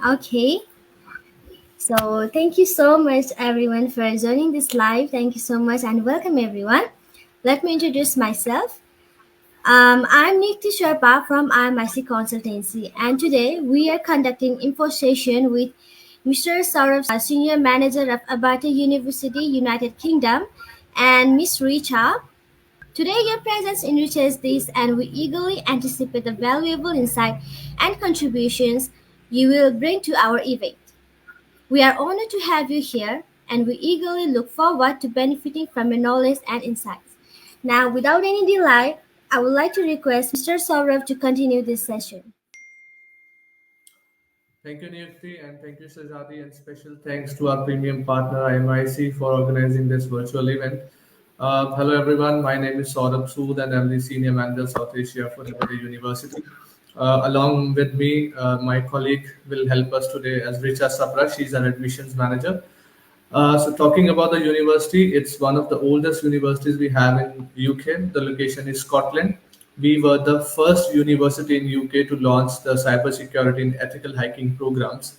Okay, so thank you so much everyone for joining this live. Thank you so much and welcome everyone. Let me introduce myself. I'm Nikti Sherpa from IMIC Consultancy, and today we are conducting info session with Mr. Saurabh, Senior Manager of Abertay University, United Kingdom, and Miss Richa. Today, your presence enriches this, and we eagerly anticipate the valuable insight and contributions you will bring to our event. We are honored to have you here, and we eagerly look forward to benefiting from your knowledge and insights. Now, without any delay, I would like to request Mr. Saurav to continue this session. Thank you, Nifty, and thank you, Shazadi, and special thanks to our premium partner, IMIC, for organizing this virtual event. Hello, everyone. My name is Saurabh Sood, and I'm the Senior Manager South Asia for Liberty University. Along with me, my colleague will help us today as Richa Sapra. She's our admissions manager. So talking about the university, it's one of the oldest universities we have in UK. The location is Scotland. We were the first university in UK to launch the cybersecurity and ethical hacking programs.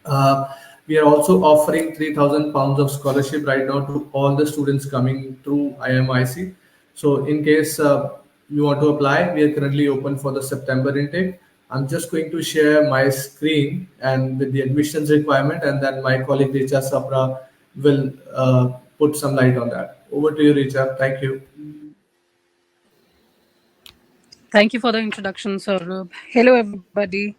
Uh, we are also offering £3,000 of scholarship right now to all the students coming through IMIC. So, in case you want to apply, we are currently open for the September intake. I'm just going to share my screen and with the admissions requirement, and then my colleague Richa Sapra will put some light on that. Over to you, Richa. Thank you. Thank you for the introduction, Saurabh. Hello, everybody.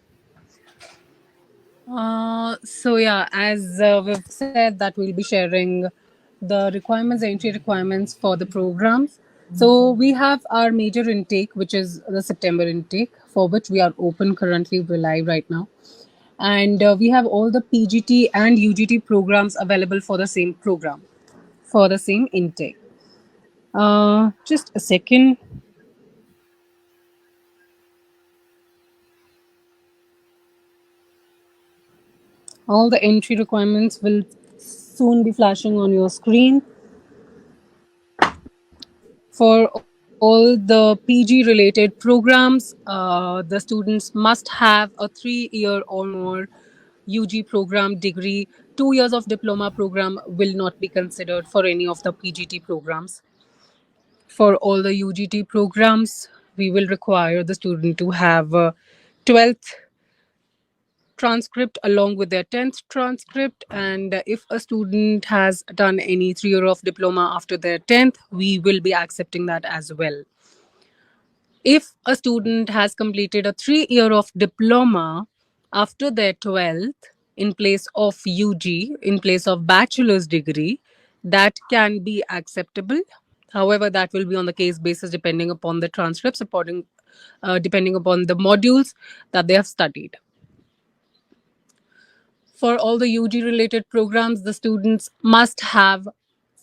As we've said that we'll be sharing the requirements, the entry requirements for the programs. So we have our major intake, which is the September intake, for which we are open currently. We're live right now. And we have all the PGT and UGT programs available for the same program, for the same intake. Just a second. All the entry requirements will soon be flashing on your screen. For all the PG related programs, the students must have a 3-year or more UG program degree. 2 years of diploma program will not be considered for any of the PGT programs. For all the UGT programs, we will require the student to have a 12th transcript along with their 10th transcript, and if a student has done any 3 year of diploma after their 10th, we will be accepting that as well. If a student has completed a 3 year of diploma after their 12th in place of UG, in place of bachelor's degree, that can be acceptable. However, that will be on the case basis depending upon the transcripts, depending upon the modules that they have studied. For all the UG related programs, the students must have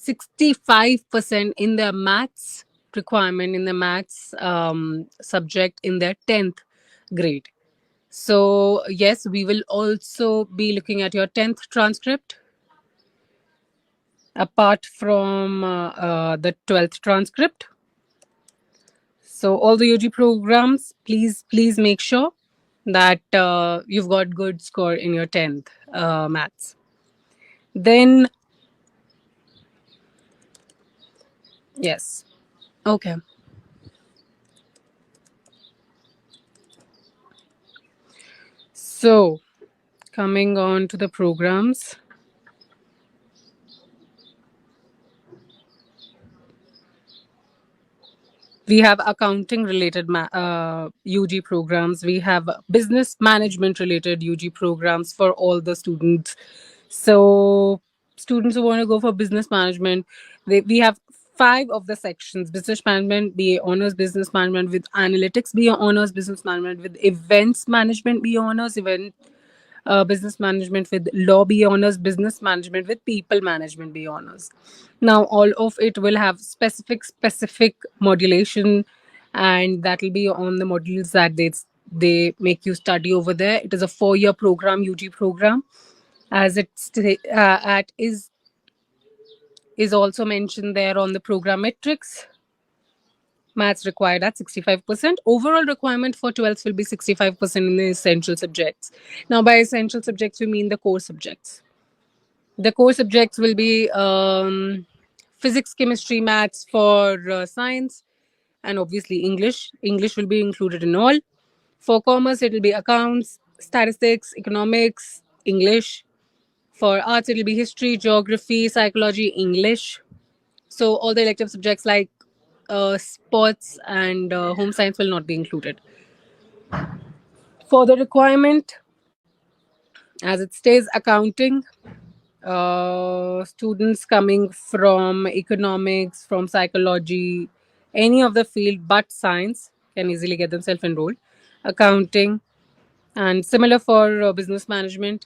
65% in their maths requirement, in the maths subject in their 10th grade. So, yes, we will also be looking at your 10th transcript apart from the 12th transcript. So, all the UG programs, please make sure that you've got good score in your 10th maths. Then, yes. Okay. So, coming on to the programs. We have accounting related UG programs. We have business management related UG programs for all the students. So, students who want to go for business management, we have 5 of the sections: business management, BA honors, business management with analytics, BA honors, business management with events management, BA honors, business management with law, BA honors, business management with people management, BA honors. Now, all of it will have specific modulation, and that will be on the modules that they make you study over there. It is a 4-year program, UG program, as at is also mentioned there on the program metrics. Maths required at 65%. Overall requirement for 12th will be 65% in the essential subjects. Now, by essential subjects, we mean the core subjects. The core subjects will be physics, chemistry, maths for science, and obviously English. English will be included in all. For commerce, it will be accounts, statistics, economics, English. For arts, it will be history, geography, psychology, English. So all the elective subjects like sports and home science will not be included. For the requirement, as it stays, accounting, students coming from economics, from psychology, any of the field but science can easily get themselves enrolled. Accounting, and similar for business management.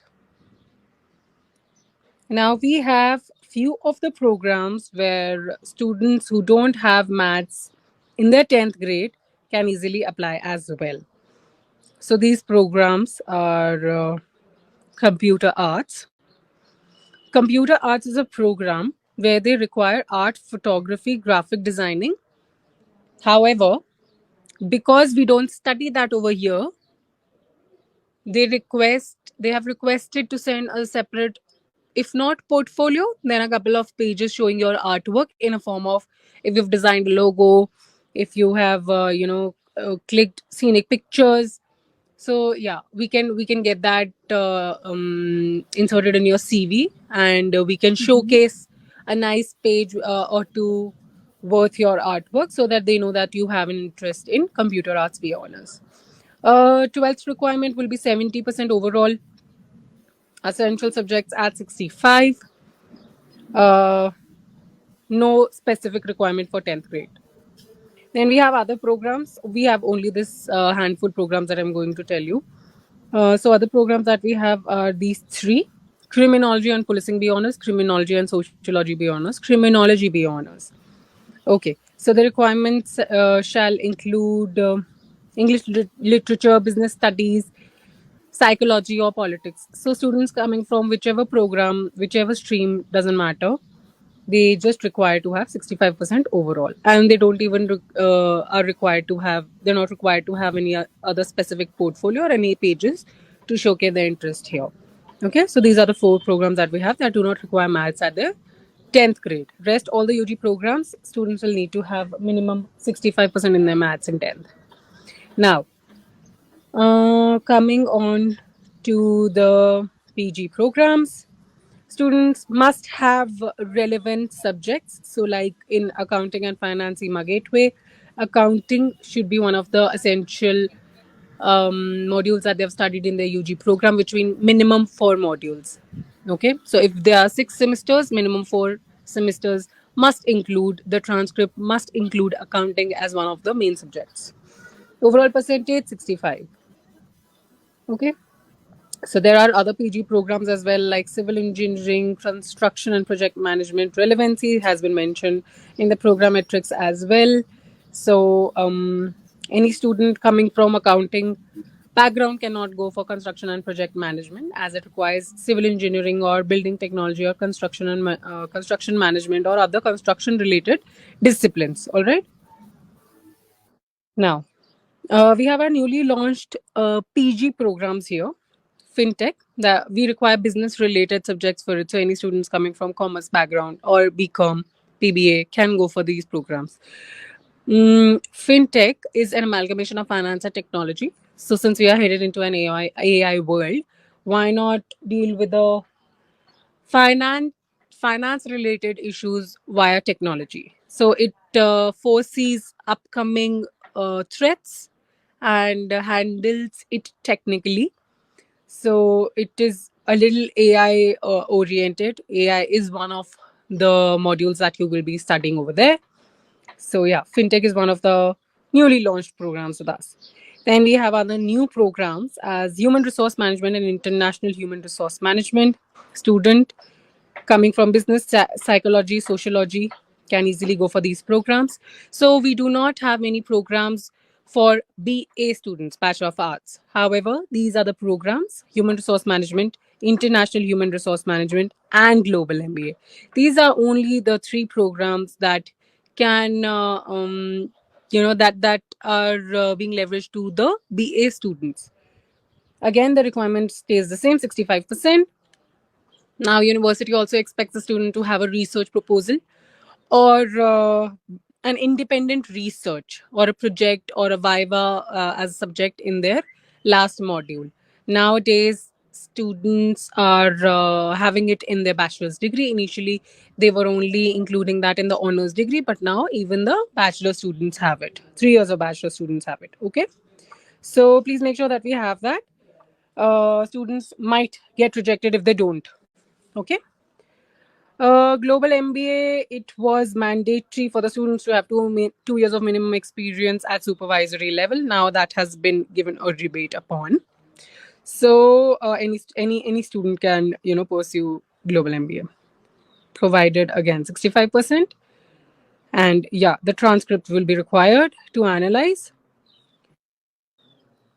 Now we have few of the programs where students who don't have maths in their 10th grade can easily apply as well. So these programs are computer arts. Computer arts is a program where they require art, photography, graphic designing. However, because we don't study that over here, they have requested to send a separate, if not portfolio, then a couple of pages showing your artwork in a form of, if you've designed a logo, if you have clicked scenic pictures. So yeah, we can get that inserted in your CV, and we can Mhm. showcase a nice page or two worth your artwork, so that they know that you have an interest in computer arts via honors. 12th requirement will be 70% overall. Essential subjects at 65. Uh, no specific requirement for 10th grade. Then we have other programs. We have only this handful programs that I'm going to tell you. So other programs that we have are these three: criminology and policing be honors, criminology and sociology be honors, criminology be honors. Okay, so the requirements shall include English literature, business studies, psychology, or politics. So students coming from whichever program, whichever stream, doesn't matter. They just require to have 65% overall, and they don't even are required to have. They're not required to have any other specific portfolio or any pages to showcase their interest here. Okay, so these are the four programs that we have that do not require maths at the 10th grade. Rest all the UG programs, students will need to have minimum 65% in their maths in 10th. Now, coming on to the PG programs, students must have relevant subjects. So, like in accounting and finance, IMA Gateway, accounting should be one of the essential modules that they've studied in their UG program, which mean minimum 4 modules. Okay, so if there are 6 semesters, minimum 4 semesters must include the transcript, must include accounting as one of the main subjects. Overall percentage 65. Okay. So there are other PG programs as well, like civil engineering, construction, and project management. Relevancy has been mentioned in the program metrics as well. So any student coming from accounting background cannot go for construction and project management, as it requires civil engineering or building technology or construction and construction management or other construction related disciplines. All right. Now, we have our newly launched PG programs here. Fintech, that we require business related subjects for it. So any students coming from commerce background or BCom, PBA can go for these programs. Fintech is an amalgamation of finance and technology. So since we are headed into an AI world, why not deal with the finance finance related issues via technology? So it foresees upcoming threats and handles it technically. So it is a little AI oriented. AI is one of the modules that you will be studying over there. So yeah, fintech is one of the newly launched programs with us. Then we have other new programs as human resource management and international human resource management. Student coming from business psychology, sociology can easily go for these programs. So we do not have many programs for BA students, Bachelor of Arts. However, these are the programs: human resource management, international human resource management, and global MBA. These are only the three programs that can that are being leveraged to the BA students. Again, the requirement stays the same, 65%. Now, university also expects the student to have a research proposal or an independent research or a project or a viva as a subject in their last module. Nowadays, students are having it in their bachelor's degree. Initially, they were only including that in the honors degree, but now even the bachelor students have it. 3 years of bachelor students have it. Okay. So please make sure that we have that. Students might get rejected if they don't. Okay. Global MBA, it was mandatory for the students to have 2 years of minimum experience at supervisory level. Now that has been given a rebate upon. So any student can pursue global MBA, provided again 65%. And yeah, the transcript will be required to analyze.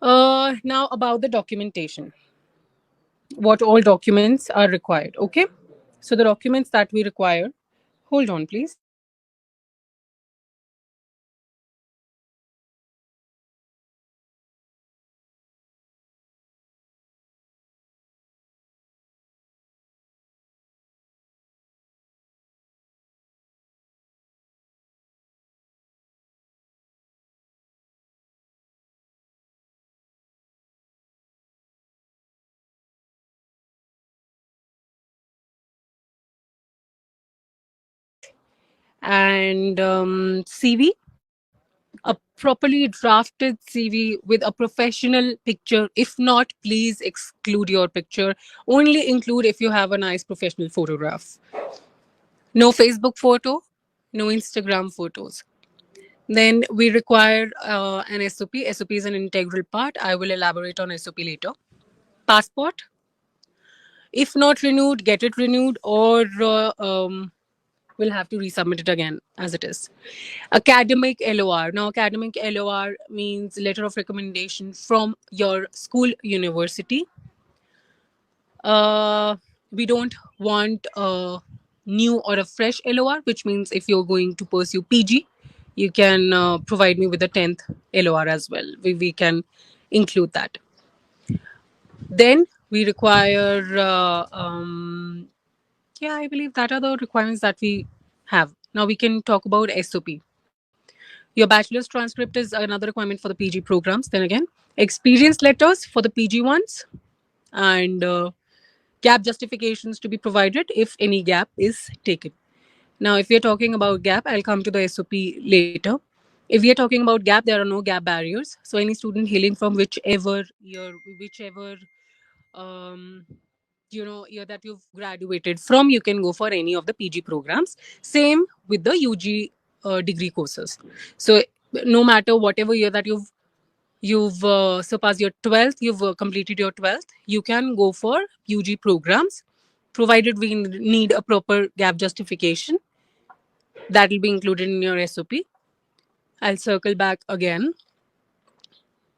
Now about the documentation, what all documents are required. Okay, so the documents that we require. Hold on, please. And CV, a properly drafted CV with a professional picture. If not, please exclude your picture. Only include if you have a nice professional photograph. No Facebook photo, no Instagram photos. Then we require an SOP. SOP is an integral part. I will elaborate on SOP later. Passport. If not renewed, get it renewed, or we'll have to resubmit it again as it is. Academic LOR. Now, academic LOR means letter of recommendation from your school university. We don't want a new or a fresh LOR, which means if you're going to pursue PG, you can provide me with the 10th LOR as well. We can include that. Then we require, yeah, I believe that are the requirements that we have. Now we can talk about SOP. Your bachelor's transcript is another requirement for the PG programs. Then again, experience letters for the PG ones, and gap justifications to be provided if any gap is taken. Now, if we are talking about gap, I'll come to the SOP later. If we are talking about gap, there are no gap barriers. So, any student hailing from whichever year, whichever year that you've graduated from, you can go for any of the PG programs. Same with the UG degree courses. So, no matter whatever year that you've surpassed your 12th, you've completed your 12th, you can go for UG programs, provided we need a proper gap justification that will be included in your SOP. I'll circle back again.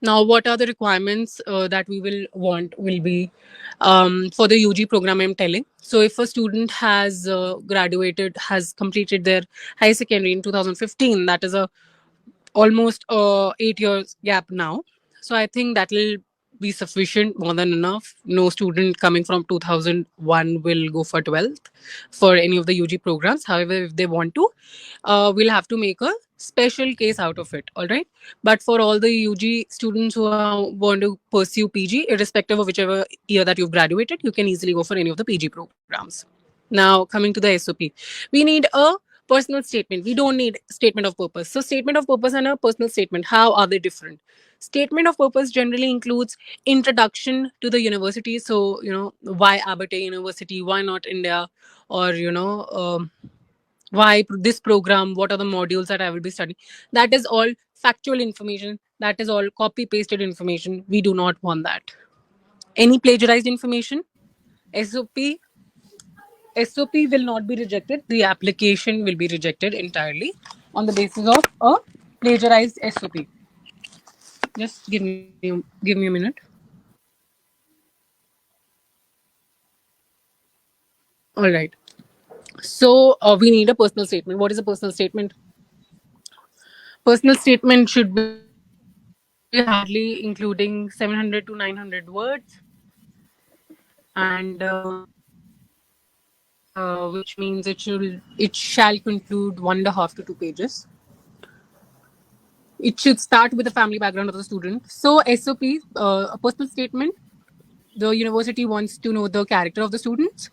Now, what are the requirements that we will want will be for the UG program I'm telling. So, if a student has graduated, has completed their higher secondary in 2015, that is a almost 8 years gap now. So I think that will be sufficient, more than enough. No student coming from 2001 will go for 12th for any of the UG programs. However, if they want to, we'll have to make a special case out of it. All right. But for all the UG students who want to pursue PG, irrespective of whichever year that you've graduated, you can easily go for any of the PG programs. Now, coming to the SOP, we need a personal statement. We don't need statement of purpose. So statement of purpose and a personal statement, how are they different? Statement of purpose generally includes introduction to the university. So why Abertay University, why not India, or why this program, what are the modules that I will be studying. That is all factual information, that is all copy pasted information. We do not want that. Any plagiarized information, SOP will not be rejected. The application will be rejected entirely on the basis of a plagiarized SOP. Just give me a minute. All right. So we need a personal statement. What is a personal statement? Personal statement should be hardly including 700 to 900 words, and which means it shall conclude 1.5 to 2 pages. It should start with the family background of the student. So SOP, a personal statement. The university wants to know the character of the students.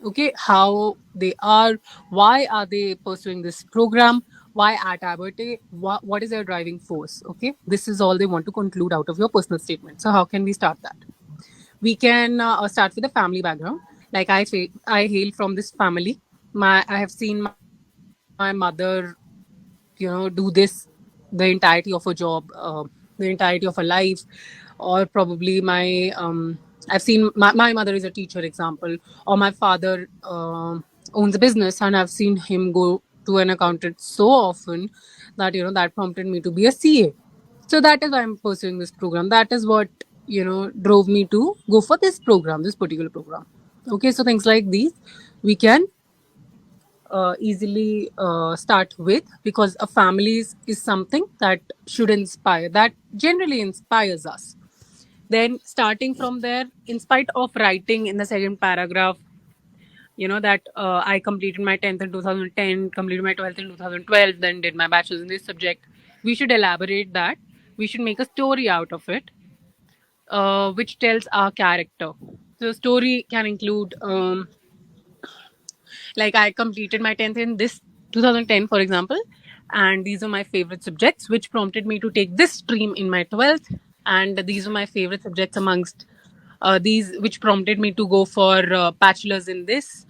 Okay, how they are, why are they pursuing this program, why at Abertay, what is their driving force. Okay, this is all they want to conclude out of your personal statement. So how can we start that? We can start with the family background. Like I hail from this family. I have seen my mother, do this the entirety of a job, the entirety of a life, or probably I've seen my mother is a teacher example, or my father owns a business, and I've seen him go to an accountant so often that that prompted me to be a CA. So that is why I'm pursuing this program. That is what drove me to go for this program, this particular program. Okay, so things like these we can easily start with, because a family is something that should inspire, that generally inspires us. Then starting from there, in spite of writing in the second paragraph, that I completed my 10th in 2010, completed my 12th in 2012, then did my bachelor's in this subject, we should elaborate that. We should make a story out of it, which tells our character. So story can include like I completed my 10th in this 2010, for example, and these are my favorite subjects, which prompted me to take this stream in my 12th. And these are my favorite subjects amongst these, which prompted me to go for bachelor's in this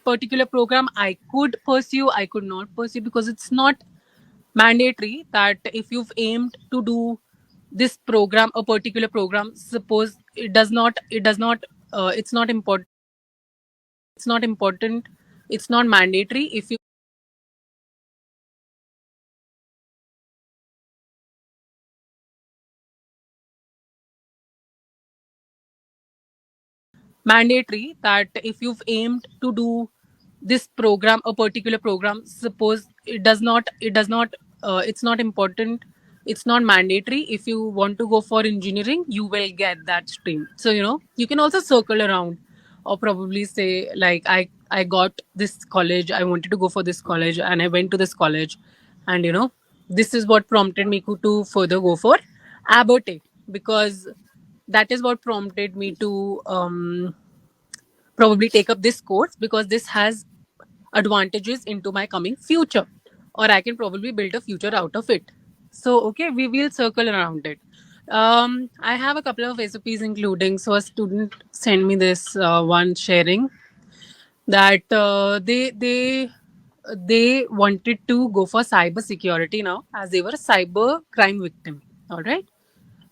particular program. I could pursue, I could not pursue, because it's not mandatory that if you've aimed to do this program, a particular program, suppose it does not it's not important, it's not mandatory. If you mandatory that if you've aimed to do this program, a particular program, suppose it does not it's not important, it's not mandatory. If you want to go for engineering, you will get that stream. So you can also circle around, or probably say like I got this college, I wanted to go for this college, and I went to this college, and this is what prompted me to further go for Abertay, because that is what prompted me to probably take up this course, because this has advantages into my coming future, or I can probably build a future out of it. So okay, we will circle around it. I have a couple of SOPs, including, so a student sent me this one sharing that they wanted to go for cyber security now, as they were a cyber crime victim. All right.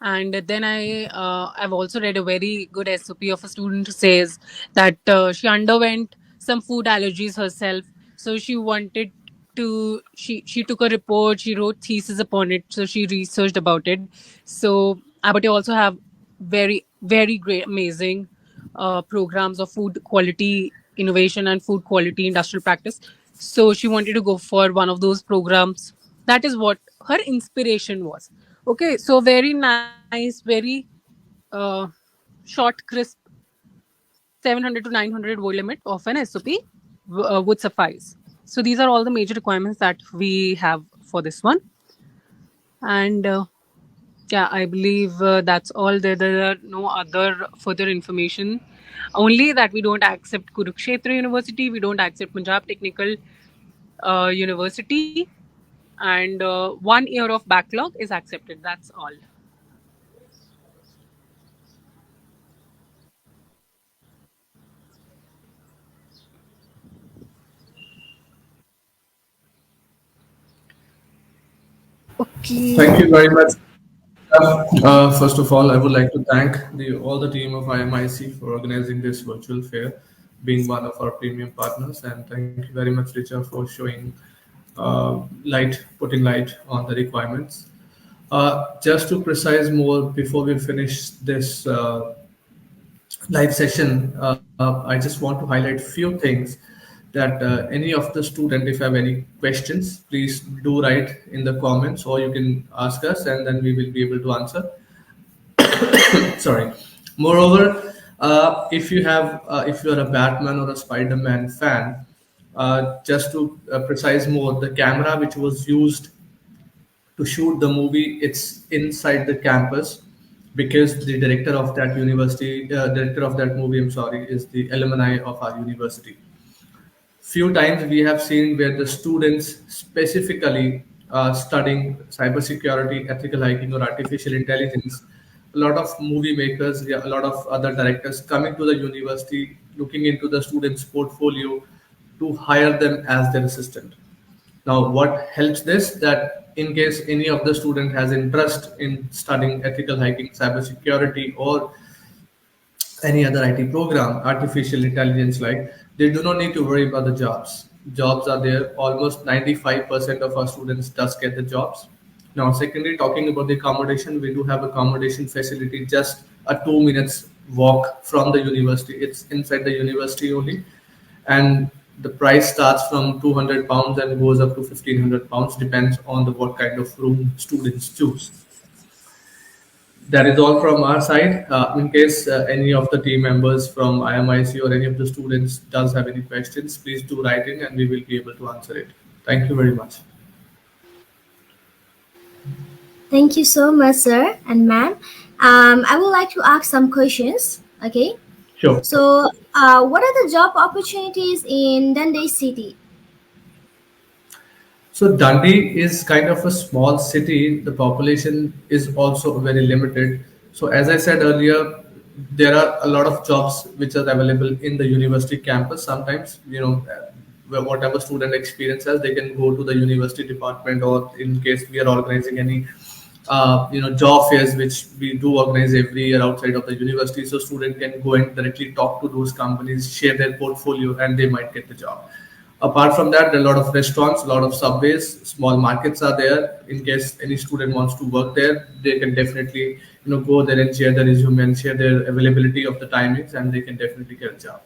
And then I've also read a very good SOP of a student who says that she underwent some food allergies herself. So she wanted to she took a report, she wrote thesis upon it, so she researched about it. So Abertay also have very great, amazing programs of food quality innovation and food quality industrial practice. So she wanted to go for one of those programs. That is what her inspiration was. Okay, so very nice, very uh, short, crisp, 700 to 900 word limit of an SOP would suffice. So these are all the major requirements that we have for this one. And yeah, I believe that's all. There are no other further information. Only that we don't accept Kurukshetra University, we don't accept Punjab Technical University, and 1 year of backlog is accepted. That's all. Thank you Okay. very much. First of all, I would like to thank all the team of IMIC for organizing this virtual fair, being one of our premium partners, and thank you very much, Richa, for showing putting light on the requirements. Just to precise more before we finish this live session, I just want to highlight few things that any of the student, if you have any questions, please do write in the comments, or you can ask us, and then we will be able to answer. Sorry. Moreover, if you are a Batman or a Spider-Man fan, just to precise more, the camera which was used to shoot the movie, it's inside the campus, because the director of that university, director of that movie, I'm sorry, is the alumni of our university. Few times we have seen where the students specifically studying cybersecurity, ethical hacking, or artificial intelligence. A lot of movie makers, yeah, a lot of other directors coming to the university, looking into the students' portfolio to hire them as their assistant. Now, what helps this, that in case any of the student has interest in studying ethical hacking, cybersecurity, or any other IT program, artificial intelligence, like, they do not need to worry about the jobs. Jobs are there. Almost 95% of our students does get the jobs. Now, secondly, talking about the accommodation, we do have accommodation facility just a 2 minutes walk from the university. It's inside the university only, and the price starts from £200 and goes up to £1,500. Depends on the what kind of room students choose. That is all from our side. In case any of the team members from IMIC or any of the students does have any questions, please do write in and we will be able to answer it. Thank you very much. Thank you so much, sir and ma'am. I would like to ask some questions. Okay. Sure. So, what are the job opportunities in Dundee City? So Dundee is kind of a small city. The population is also very limited. So as I said earlier, there are a lot of jobs which are available in the university campus. Sometimes, whatever student experiences, they can go to the university department, or in case we are organizing any, job fairs which we do organize every year outside of the university. So student can go and directly talk to those companies, share their portfolio, and they might get the job. Apart from that, there are a lot of restaurants, a lot of subways, small markets are there. In case any student wants to work there, they can definitely go there and share their resume and share their availability of the timings, and they can definitely get a job.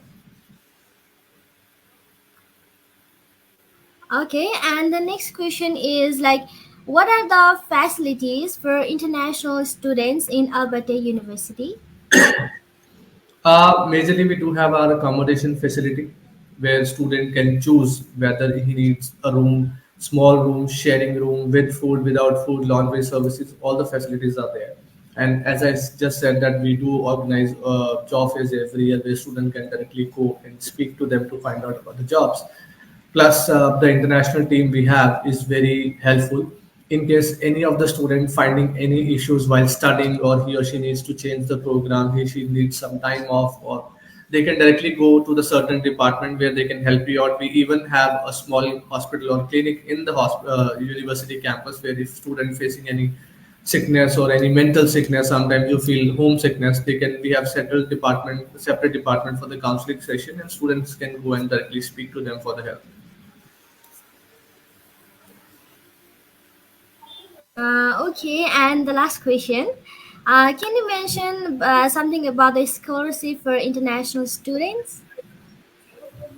Okay, and the next question is like, what are the facilities for international students in Abertay University? Majorly, we do have our accommodation facility where student can choose whether he needs a room, small room, sharing room, with food, without food, laundry services. All the facilities are there. And as I just said, that we do organize job fairs every year where student can directly go and speak to them to find out about the jobs. Plus, the international team we have is very helpful in case any of the student finding any issues while studying, or he or she needs to change the program, he she needs some time off, or they can directly go to the certain department where they can help you out. We even have a small hospital or clinic in the university campus, where if student facing any sickness or any mental sickness, sometimes you feel homesickness, they can, we have separate department for the counseling session, and students can go and directly speak to them for the help. Okay, and the last question. Can you mention something about the scholarship for international students?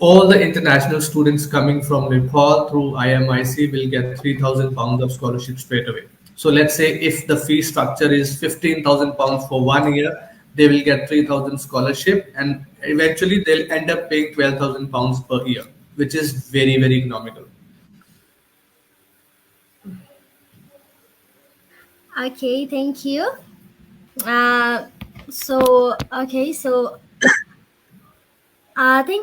All the international students coming from Nepal through IMIC will get £3,000 of scholarship straight away. So let's say if the fee structure is £15,000 for 1 year, they will get 3,000 scholarship, and eventually they'll end up paying £12,000 per year, which is very, very economical. Okay, thank you. So thank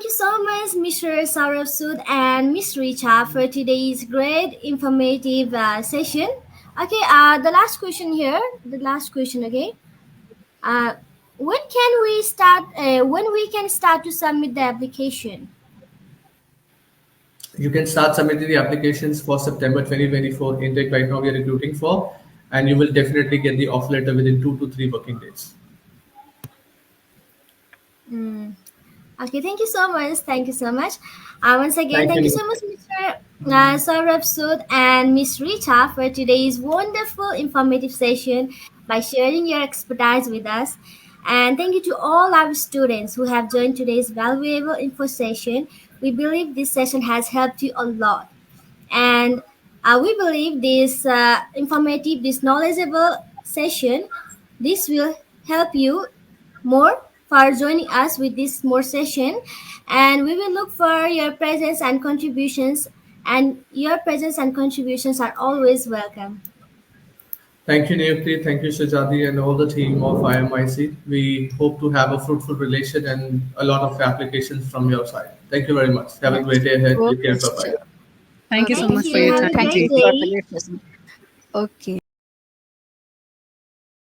you so much, Mr. Saurabh Sood and Miss Richa, for today's great informative session. Okay, the last question here. The last question. Okay, uh, when can we start? When we can start to submit the application? You can start submitting the applications for September 2024 intake. Right now we are recruiting for, and you will definitely get the offer letter within 2 to 3 working days. Mm. Okay, thank you so much. Thank you so much. Once again, Thank thank you you. so much, Mr. Saurabh Sood and Miss Richa, for today's wonderful informative session by sharing your expertise with us. And thank you to all our students who have joined today's valuable info session. We believe this session has helped you a lot. And we believe this informative, this knowledgeable session, this will help you more for joining us with this more session. And we will look for your presence and contributions, and your presence and contributions are always welcome. Thank you, Nayuti. Thank you, Shajadi, and all the team of IMIC. We hope to have a fruitful relation and a lot of applications from your side. Thank you very much. Have a Yes. great day ahead. Take Okay, care. Bye bye. sister. Thank you so Okay, Thank much for you. your thank Have time. a thank great you Ji. for the day. great session. Okay.